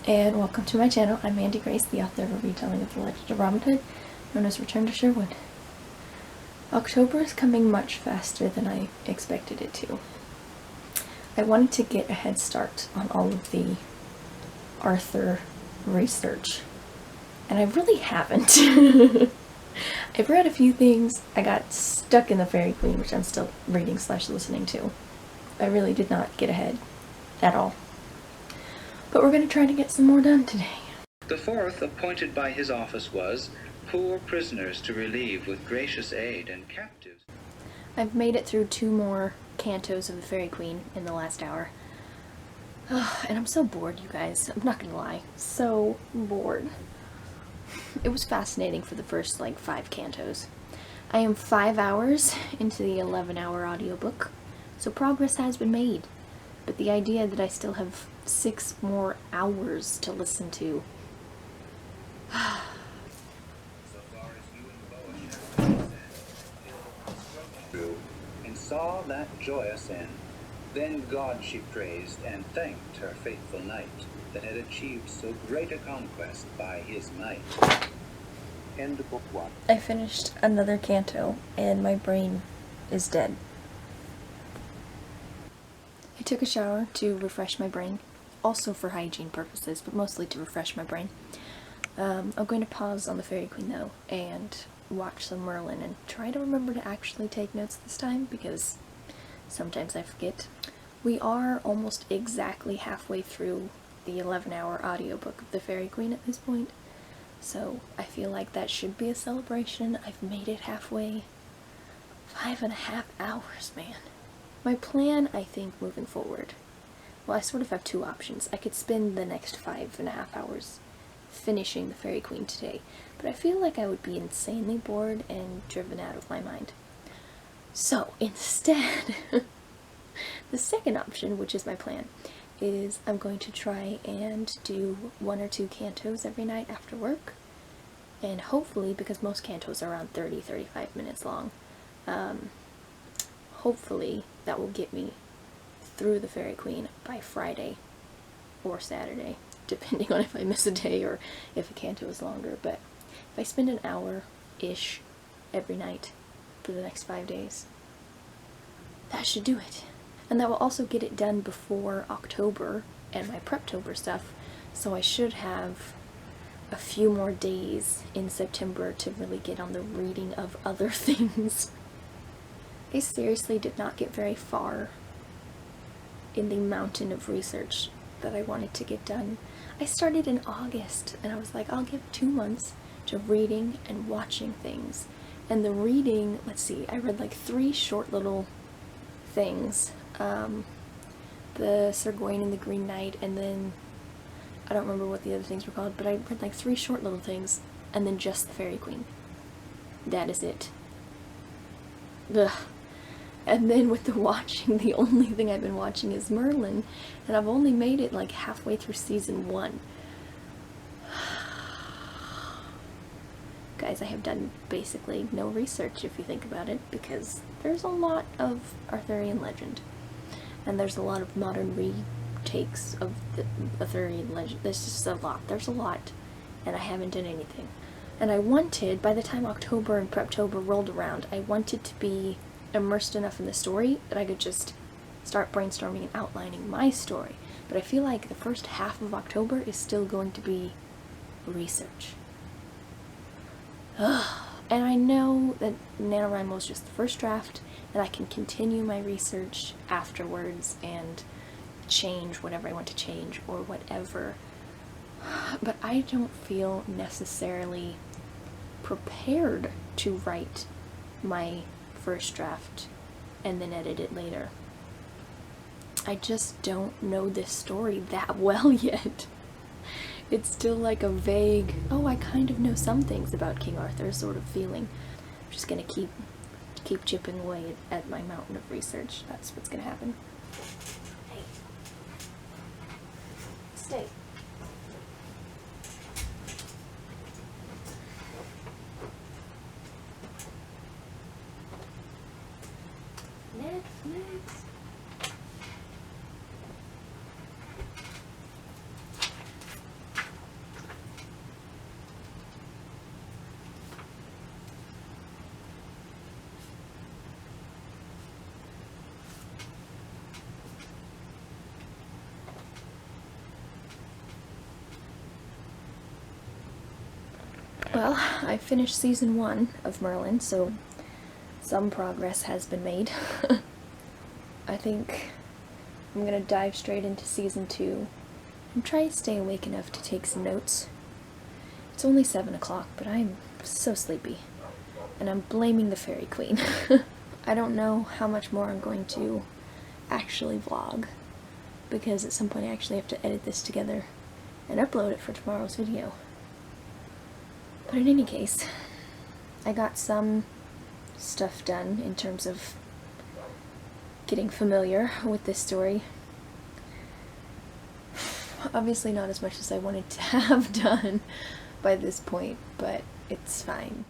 and welcome to my channel. I'm Mandy Grace, the author of a retelling of the Legend of Robin Hood, known as Return to Sherwood. October is coming much faster than I expected it to. I wanted to get a head start on all of the Arthur research, and I really haven't. I've read a few things. I got stuck in the Fairy Queen, which I'm still reading / listening to. I really did not get ahead at all. But we're going to try to get some more done today. The fourth appointed by his office was poor prisoners to relieve with gracious aid and captives. I've made it through 2 more cantos of the Fairy Queen in the last hour. And I'm so bored, you guys. I'm not gonna lie. So bored. It was fascinating for the first, 5 cantos. I am 5 hours into the 11-hour audiobook, so progress has been made. But the idea that I still have 6 more hours to listen to. So far as you and Boaz through, and saw that joyous end. Then God she praised and thanked her faithful knight that had achieved so great a conquest by his might. End of book 1. I finished another canto and my brain is dead. I took a shower to refresh my brain, also for hygiene purposes, but mostly to refresh my brain. I'm going to pause on the Fairy Queen though and watch some Merlin and try to remember to actually take notes this time because sometimes I forget. We are almost exactly halfway through the 11-hour audiobook of the Fairy Queen at this point, so I feel like that should be a celebration. I've made it halfway. 5.5 hours, man. My plan, I think, moving forward, well, I sort of have 2 options. I could spend the next 5.5 hours finishing the Fairy Queen today, but I feel like I would be insanely bored and driven out of my mind. So, instead, the second option, which is my plan, is I'm going to try and do 1 or 2 cantos every night after work, and hopefully, because most cantos are around 30-35 minutes long, hopefully that will get me through the Fairy Queen by Friday or Saturday, depending on if I miss a day or if a canto is longer. But if I spend an hour-ish every night for the next 5 days, that should do it. And that will also get it done before October and my Preptober stuff, so I should have a few more days in September to really get on the reading of other things. I seriously did not get very far in the mountain of research that I wanted to get done. I started in August, and I was like, I'll give 2 months to reading and watching things. And the reading, let's see, I read 3 short little things. The Sir Gawain and the Green Knight, and then I don't remember what the other things were called, but I read 3 short little things, and then just the Fairy Queen. That is it. Ugh. And then with the watching, the only thing I've been watching is Merlin, and I've only made it halfway through season 1. Guys, I have done basically no research if you think about it, because there's a lot of Arthurian Legend, and there's a lot of modern retakes of the Arthurian Legend. There's just a lot. There's a lot, and I haven't done anything. And I wanted, by the time October and Preptober rolled around, I wanted to be immersed enough in the story that I could just start brainstorming and outlining my story. But I feel like the first half of October is still going to be research. Ugh. And I know that NaNoWriMo is just the first draft, and I can continue my research afterwards and change whatever I want to change or whatever. But I don't feel necessarily prepared to write my first draft and then edit it later. I just don't know this story that well yet. It's still a vague, oh, I kind of know some things about King Arthur sort of feeling. I'm just gonna keep chipping away at my mountain of research. That's what's gonna happen. Hey. Stay. Netflix. Well, I finished season 1 of Merlin, so some progress has been made. I think I'm gonna dive straight into season 2 and try to stay awake enough to take some notes. It's only 7 o'clock, but I'm so sleepy. And I'm blaming the Fairy Queen. I don't know how much more I'm going to actually vlog, because at some point I actually have to edit this together and upload it for tomorrow's video. But in any case, I got some stuff done in terms of getting familiar with this story. Obviously not as much as I wanted to have done by this point, but it's fine.